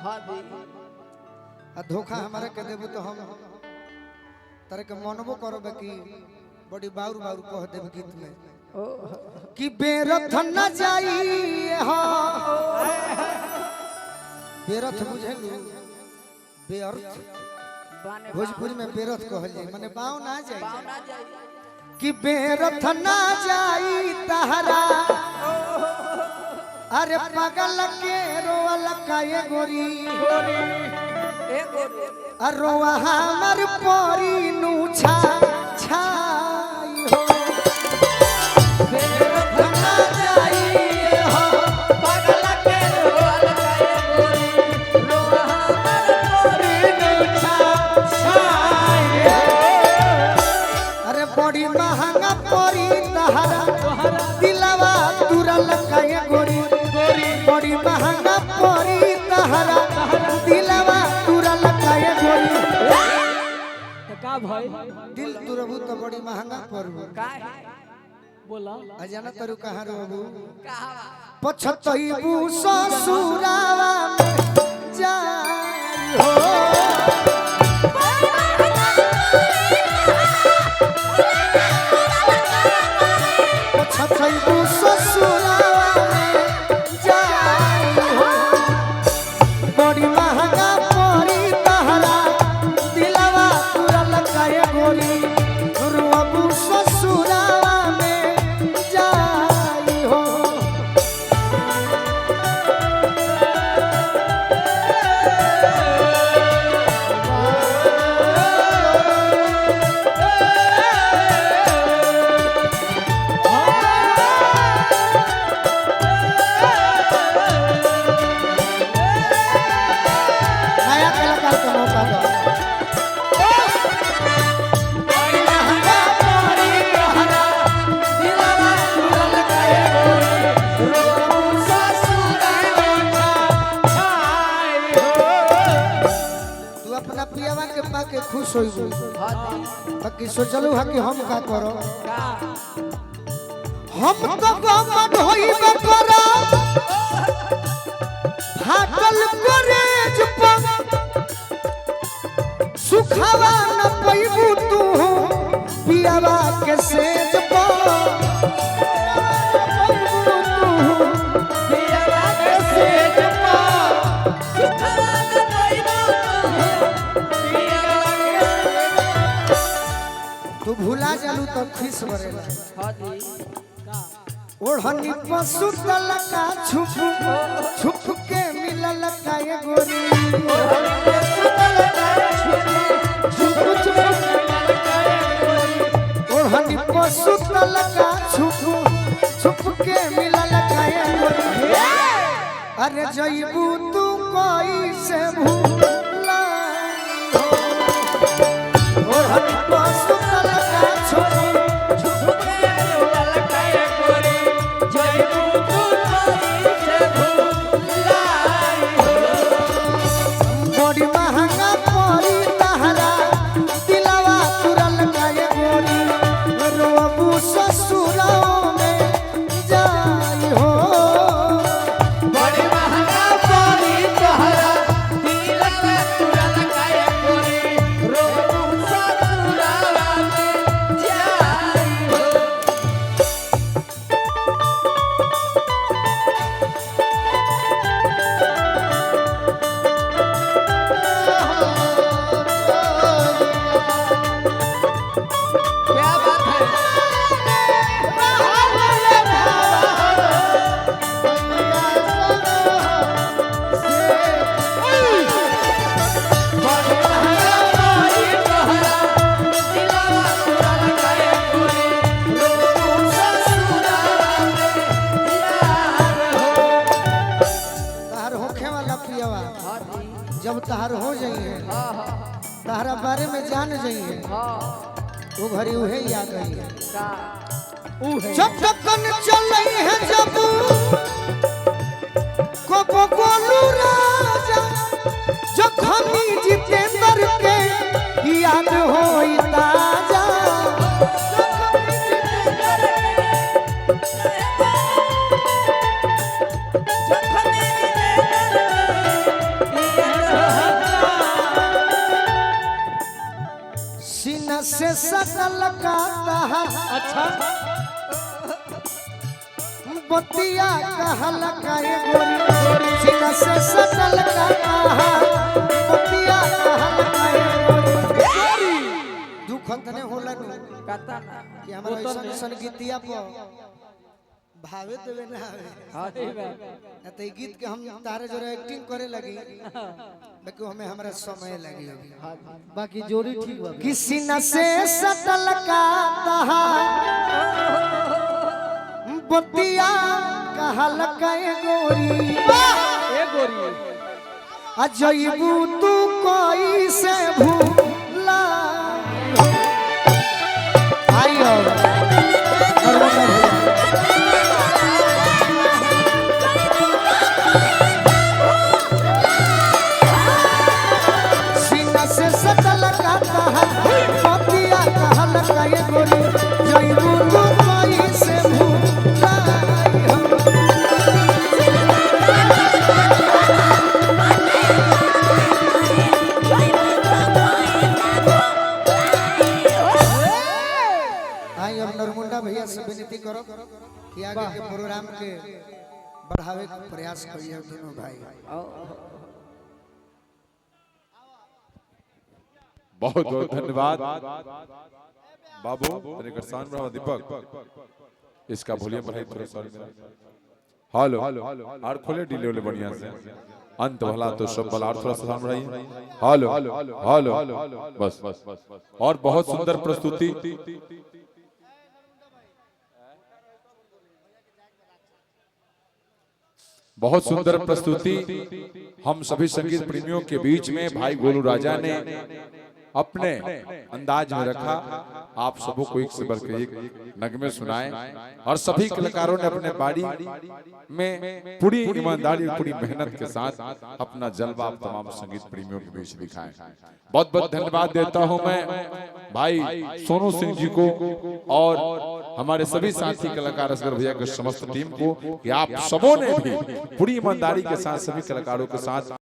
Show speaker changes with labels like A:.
A: हां दी
B: आ धोखा हमारे के देबू तो हम तारे के मनबो करबे कि बड़ी बाउर बाउर कह देब गीत में कि बेरथ न जाई हो बेरथ बुझलू बेअर्थ भोजपुरी में बेरथ कहल जाई माने बाव ना जाई कि बेरथ न जाई तहरा अरे पागल के रोवल काए गोरी अरोवा हमर परी नु छा छाई हो बेरथ न जाई हो पागल के रोवल काए गोरी रोवा हमर परी नु छा छाई अरे बड़ी महंगा परी तहरा दिलवा तुरल काए गोरी बड़ी महंगा परी तहरा दिलवा तुरल काए गोरी
A: का भाई
B: दिल तुरबू तो बड़ी महंगा पड़बू
A: का बोला
B: अजाना तरु कहां रहबू
A: कहां
B: पछतईबू ससुरावा में जाई हो पछतईबू ससुरावा में जाई हो बड़ी महंगा परी तहरा दिलवा तुरल काए गोरी रुअबू ससुरावा में जाई हो नया कलाकार का मौका दो बड़ी महंगा परी तहरा दिलवा तुरल काए गोरी रुअबू ससुरावा में जाई हो तू अपना पियावा के पाके खुश होइबू
A: हां दी
B: बाकी सोचलू है कि हम का करो
A: का
B: हम तो गमन होइबे करो फाटल करेज पर सुखावा न पैबू तू पियावा के सेज पर पियावा के सेज पर तू भुला जालू तो खुश बरेला
A: हां दी का
B: ओढ़नी पशु तलका छुप छुप के मिलल काए गोरी ओढ़नी पशु तलका छुप छुप के मिलल काए गोरी ओढ़नी पशु तलका छुप छुप के मिलल काए गोरी अरे जइबू तू कोई से भूला ओढ़नी पशु तलका छुप छुप के मिलल काए गोरी जइबू तू कोई से भूला बड़ी महंगा परी तहरा दिलवा तुरल काए गोरी रोबू ससुराओ में जाई हो बड़ी महंगा परी तहरा दिलवा तुरल काए गोरी रोबू ससुराओ में जाई हो
A: क्या बात है
B: तहार होखे वाला पियवा
A: हां दी
B: जब तहार हो जाइए
A: हां हां
B: तहरा बारे में जान जाइए
A: हां
B: वो घड़ी उहे याद आई है
A: का ऊ है
B: जब तकन चलई है जब को बोलू राजा जखनी जितेंद्र के याद होई ताजा सटल का
A: अच्छा
B: बतिया कहल काए गोरी सीना से सटल का बतिया कहल काए गोरी दुख तने होला नु
A: कता ना
B: कि हमरा ऐसन ऐसन गीतिया पर भावे देवे ना आवे
A: हां ठीक बा
B: ना तो गीत के हम तारे जोरे एक्टिंग करे लगी बाकी हमें हमरा समय लगी अभी
A: बाकी जोड़ी ठीक बा
B: किसी न से सटल का बतिया कहल काए गोरी
A: ए गोरी
B: अजयबू तू कोई से भूला आयो सीना से सटल का बतिया कहल काए गोरी जयबू तू कोई से भूला नरमुंडा भैया से विनती करो कि आगे के प्रोग्राम के बढ़ावे के प्रयास करिए दोनों भाई।
C: बहुत बहुत धन्यवाद बाबू सान दीपक इसका वॉल्यूम बढ़ाई थोड़ा सा हेलो और खोले डीले वाले बढ़िया से अंत भला तो सब भला और थोड़ा सा साउंड बढ़ाइए हेलो हेलो बस और बहुत सुंदर प्रस्तुति बहुत सुंदर प्रस्तुति हम सभी संगीत प्रेमियों के बीच में भाई गोलू राजा ने अपने अंदाज में रखा। आप सबों को एक से बढ़कर एक नगमे सुनाए और सभी कलाकारों ने अपने बाड़ी में पूरी ईमानदारी और पूरी मेहनत के साथ अपना जलवा आप तमाम संगीत प्रेमियों के बीच दिखाए। बहुत बहुत धन्यवाद देता हूं मैं भाई सोनू सिंह जी को और हमारे सभी साथी कलाकार असगर भैया के समस्त टीम को कि आप सबों ने भी पूरी ईमानदारी के साथ सभी कलाकारों के साथ